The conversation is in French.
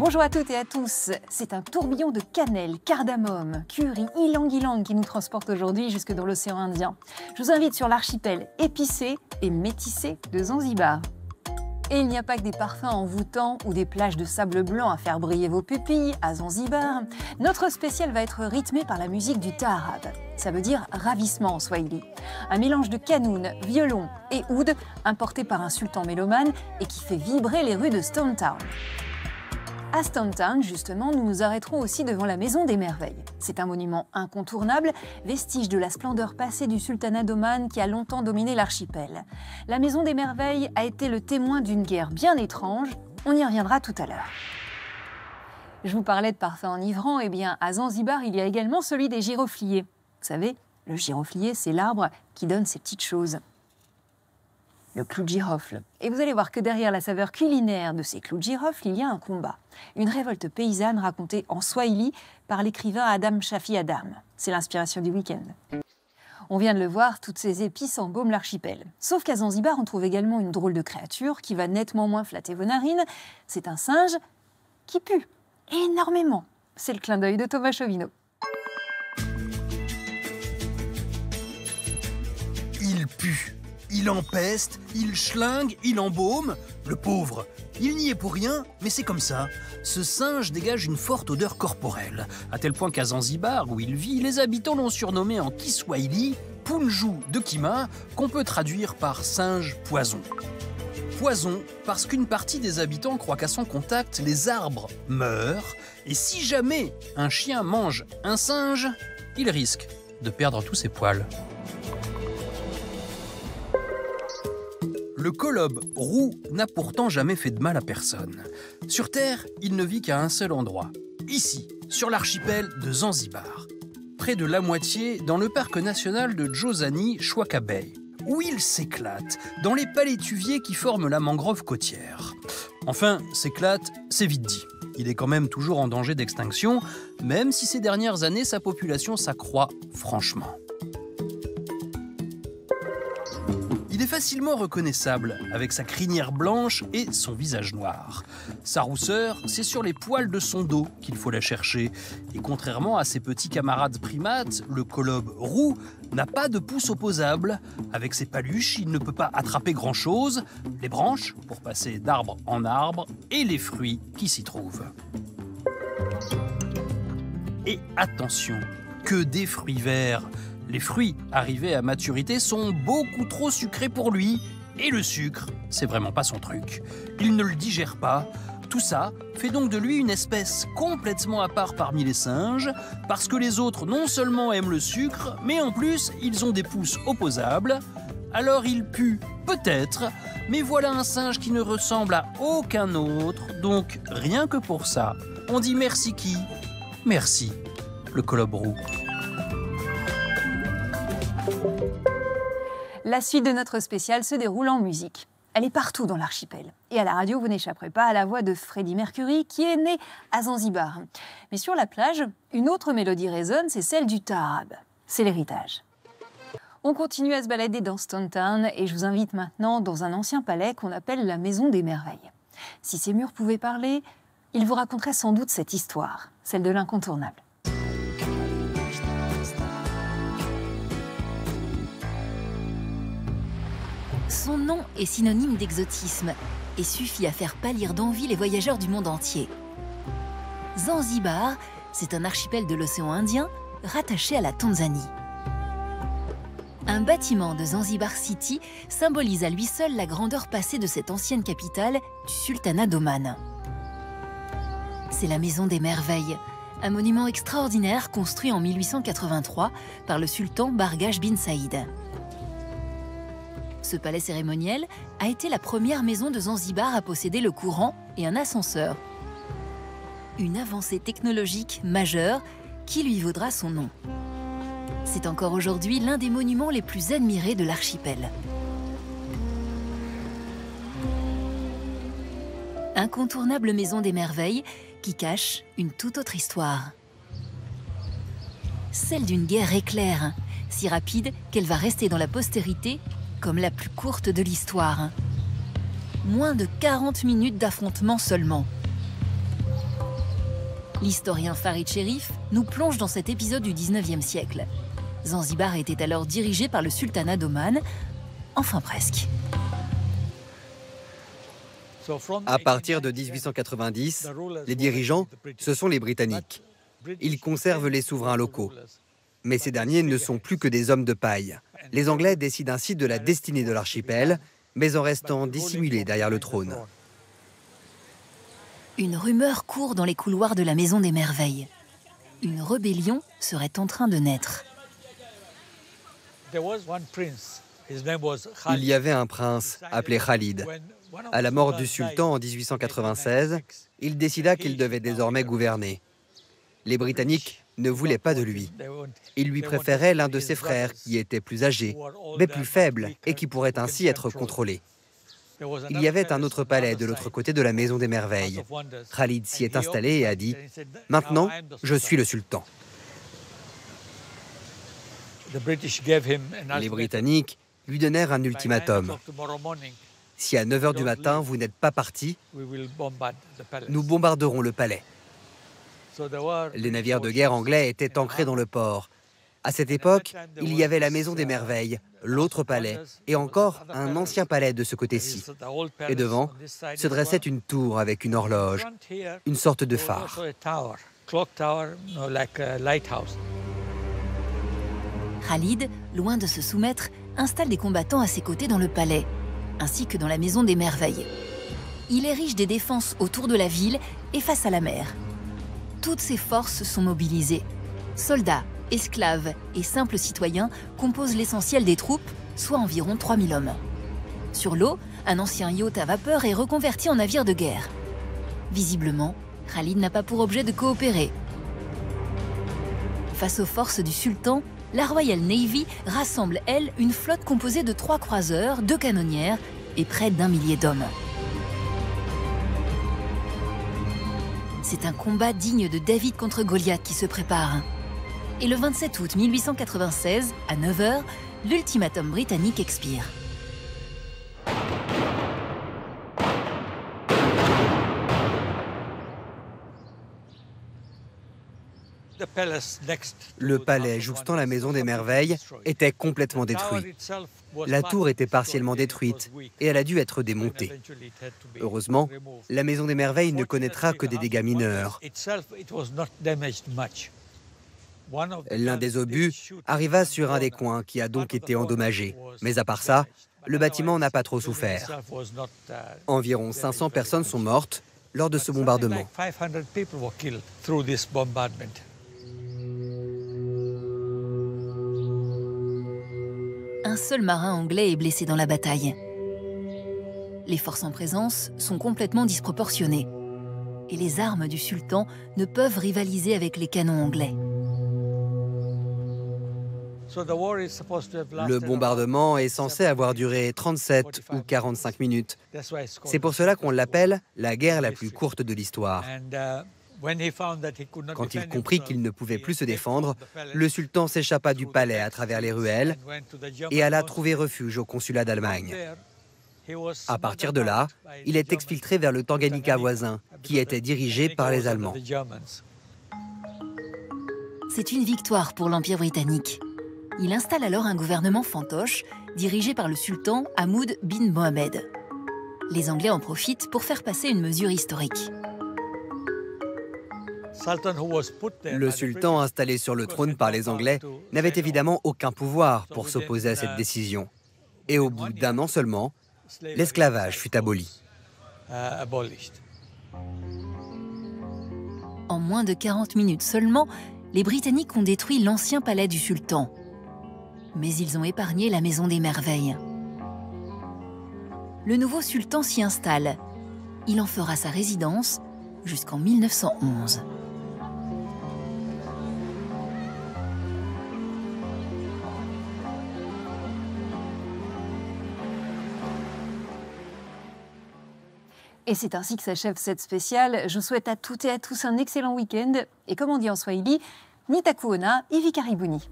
Bonjour à toutes et à tous, c'est un tourbillon de cannelle, cardamome, curry, ylang-ylang qui nous transporte aujourd'hui jusque dans l'océan Indien. Je vous invite sur l'archipel épicé et métissé de Zanzibar. Et il n'y a pas que des parfums envoûtants ou des plages de sable blanc à faire briller vos pupilles à Zanzibar. Notre spécial va être rythmé par la musique du taarab. Ça veut dire ravissement en swahili. Un mélange de kanoun, violon et oud importé par un sultan mélomane et qui fait vibrer les rues de Stone Town. À Stone Town, justement, nous nous arrêterons aussi devant la Maison des Merveilles. C'est un monument incontournable, vestige de la splendeur passée du sultanat d'Oman qui a longtemps dominé l'archipel. La Maison des Merveilles a été le témoin d'une guerre bien étrange. On y reviendra tout à l'heure. Je vous parlais de parfums enivrants, et bien à Zanzibar, il y a également celui des girofliers. Vous savez, le giroflier, c'est l'arbre qui donne ces petites choses. Le clou de girofle. Et vous allez voir que derrière la saveur culinaire de ces clous de girofle, il y a un combat. Une révolte paysanne racontée en swahili par l'écrivain Adam Shafi Adam. C'est l'inspiration du week-end. On vient de le voir, toutes ces épices embaument l'archipel. Sauf qu'à Zanzibar, on trouve également une drôle de créature qui va nettement moins flatter vos narines. C'est un singe qui pue énormément. C'est le clin d'œil de Thomas Chauvineau. Il pue. Il empeste, il schlingue, il embaume. Le pauvre, il n'y est pour rien, mais c'est comme ça. Ce singe dégage une forte odeur corporelle, à tel point qu'à Zanzibar, où il vit, les habitants l'ont surnommé en Kiswahili Punju de Kima, qu'on peut traduire par singe poison. Poison parce qu'une partie des habitants croit qu'à son contact, les arbres meurent, et si jamais un chien mange un singe, il risque de perdre tous ses poils. Le colobe roux n'a pourtant jamais fait de mal à personne. Sur Terre, il ne vit qu'à un seul endroit, ici, sur l'archipel de Zanzibar, près de la moitié dans le parc national de Jozani Chwaka Bay, où il s'éclate dans les palétuviers qui forment la mangrove côtière. Enfin, s'éclate, c'est vite dit. Il est quand même toujours en danger d'extinction, même si ces dernières années, sa population s'accroît franchement. Il est facilement reconnaissable avec sa crinière blanche et son visage noir. Sa rousseur, c'est sur les poils de son dos qu'il faut la chercher. Et contrairement à ses petits camarades primates, le colobe roux n'a pas de pouce opposable. Avec ses paluches, il ne peut pas attraper grand-chose, les branches pour passer d'arbre en arbre et les fruits qui s'y trouvent. Et attention, que des fruits verts! Les fruits arrivés à maturité sont beaucoup trop sucrés pour lui. Et le sucre, c'est vraiment pas son truc. Il ne le digère pas. Tout ça fait donc de lui une espèce complètement à part parmi les singes, parce que les autres non seulement aiment le sucre, mais en plus, ils ont des pouces opposables. Alors il pue, peut-être, mais voilà un singe qui ne ressemble à aucun autre. Donc rien que pour ça, on dit merci qui? Merci, le colobe roux. La suite de notre spécial se déroule en musique. Elle est partout dans l'archipel. Et à la radio, vous n'échapperez pas à la voix de Freddie Mercury, qui est né à Zanzibar. Mais sur la plage, une autre mélodie résonne, c'est celle du taarab. C'est l'héritage. On continue à se balader dans Stone Town et je vous invite maintenant dans un ancien palais qu'on appelle la Maison des Merveilles. Si ces murs pouvaient parler, ils vous raconteraient sans doute cette histoire, celle de l'incontournable. Son nom est synonyme d'exotisme et suffit à faire pâlir d'envie les voyageurs du monde entier. Zanzibar, c'est un archipel de l'océan Indien rattaché à la Tanzanie. Un bâtiment de Zanzibar City symbolise à lui seul la grandeur passée de cette ancienne capitale du sultanat d'Oman. C'est la Maison des Merveilles, un monument extraordinaire construit en 1883 par le sultan Bargash bin Saïd. Ce palais cérémoniel a été la première maison de Zanzibar à posséder le courant et un ascenseur. Une avancée technologique majeure qui lui vaudra son nom. C'est encore aujourd'hui l'un des monuments les plus admirés de l'archipel. Incontournable Maison des Merveilles qui cache une toute autre histoire. Celle d'une guerre éclair, si rapide qu'elle va rester dans la postérité comme la plus courte de l'histoire. Moins de 40 minutes d'affrontement seulement. L'historien Farid Cherif nous plonge dans cet épisode du 19e siècle. Zanzibar était alors dirigé par le sultanat d'Oman, enfin presque. À partir de 1890, les dirigeants, ce sont les Britanniques. Ils conservent les souverains locaux. Mais ces derniers ne sont plus que des hommes de paille. Les Anglais décident ainsi de la destinée de l'archipel, mais en restant dissimulés derrière le trône. Une rumeur court dans les couloirs de la Maison des Merveilles. Une rébellion serait en train de naître. Il y avait un prince appelé Khalid. À la mort du sultan en 1896, il décida qu'il devait désormais gouverner. Les Britanniques ne voulaient pas de lui. Ils lui préféraient l'un de ses frères qui était plus âgé, mais plus faible et qui pourrait ainsi être contrôlé. Il y avait un autre palais de l'autre côté de la Maison des Merveilles. Khalid s'y est installé et a dit « Maintenant, je suis le sultan ». Les Britanniques lui donnèrent un ultimatum. Si à 9 h du matin, vous n'êtes pas parti, nous bombarderons le palais. Les navires de guerre anglais étaient ancrés dans le port. À cette époque, il y avait la Maison des Merveilles, l'autre palais, et encore un ancien palais de ce côté-ci. Et devant, se dressait une tour avec une horloge, une sorte de phare. Khalid, loin de se soumettre, installe des combattants à ses côtés dans le palais, ainsi que dans la Maison des Merveilles. Il érige des défenses autour de la ville et face à la mer. Toutes ses forces sont mobilisées. Soldats, esclaves et simples citoyens composent l'essentiel des troupes, soit environ 3000 hommes. Sur l'eau, un ancien yacht à vapeur est reconverti en navire de guerre. Visiblement, Khalid n'a pas pour objet de coopérer. Face aux forces du sultan, la Royal Navy rassemble, elle, une flotte composée de 3 croiseurs, 2 canonnières et près d'1 millier d'hommes. C'est un combat digne de David contre Goliath qui se prépare. Et le 27 août 1896, à 9 h, l'ultimatum britannique expire. Le palais jouxtant la Maison des Merveilles était complètement détruit. La tour était partiellement détruite et elle a dû être démontée. Heureusement, la Maison des Merveilles ne connaîtra que des dégâts mineurs. L'un des obus arriva sur un des coins qui a donc été endommagé. Mais à part ça, le bâtiment n'a pas trop souffert. Environ 500 personnes sont mortes lors de ce bombardement. Un seul marin anglais est blessé dans la bataille. Les forces en présence sont complètement disproportionnées. Et les armes du sultan ne peuvent rivaliser avec les canons anglais. Le bombardement est censé avoir duré 37 ou 45 minutes. C'est pour cela qu'on l'appelle la guerre la plus courte de l'histoire. Quand il comprit qu'il ne pouvait plus se défendre, le sultan s'échappa du palais à travers les ruelles et alla trouver refuge au consulat d'Allemagne. À partir de là, il est exfiltré vers le Tanganyika voisin, qui était dirigé par les Allemands. C'est une victoire pour l'Empire britannique. Il installe alors un gouvernement fantoche, dirigé par le sultan Hamoud bin Mohamed. Les Anglais en profitent pour faire passer une mesure historique. Le sultan installé sur le trône par les Anglais n'avait évidemment aucun pouvoir pour s'opposer à cette décision. Et au bout d'1 an seulement, l'esclavage fut aboli. En moins de 40 minutes seulement, les Britanniques ont détruit l'ancien palais du sultan. Mais ils ont épargné la Maison des Merveilles. Le nouveau sultan s'y installe. Il en fera sa résidence jusqu'en 1911. Et c'est ainsi que s'achève cette spéciale. Je souhaite à toutes et à tous un excellent week-end. Et comme on dit en Swahili, Nitakuona, Ivi Karibuni.